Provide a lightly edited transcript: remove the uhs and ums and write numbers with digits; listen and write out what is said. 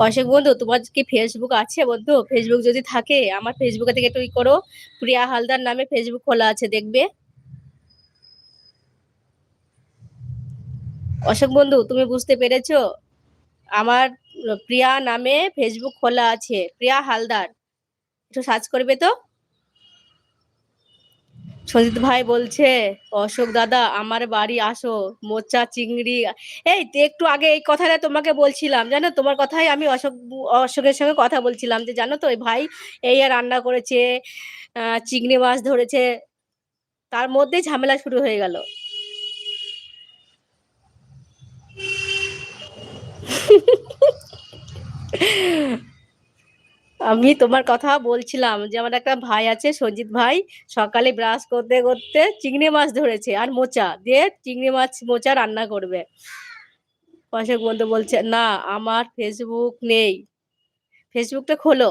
অশোক বন্ধু, তোমার কি ফেসবুক আছে বন্ধু? ফেসবুক যদি থাকে আমার ফেসবুকে থেকে একটু করো। প্রিয়া হালদার নামে ফেসবুক খোলা আছে, দেখবে। অশোক বন্ধু, তুমি বুঝতে পেরেছো? আমার প্রিয়া নামে ফেসবুক খোলা আছে, প্রিয়া হালদার। একটু সার্চ করবে তো। সজিত ভাই বলছে, অশোক দাদা আমার বাড়ি আসো, মোচা চিংড়ি। এই তো একটু আগে এই কথাটা তোমাকে বলছিলাম, জানো, তোমার কথাই আমি অশোকের সঙ্গে কথা বলছিলাম যে, জানো তো, ওই ভাই এই আর রান্না করেছে, চিংড়ি মাছ ধরেছে। তার মধ্যেই ঝামেলা শুরু হয়ে গেল। আমি তোমার কথা বলছিলাম যে আমার একটা ভাই আছে, সজিত ভাই। সকালে ব্রাশ করতে করতে চিংড়ি মাছ ধরেছে আর মোচা দিয়ে চিংড়ি মাছ মোচা রান্না করবে। অশোক বন্ধু বলছে, না, আমার ফেসবুক নেই। ফেসবুকটা খোলো।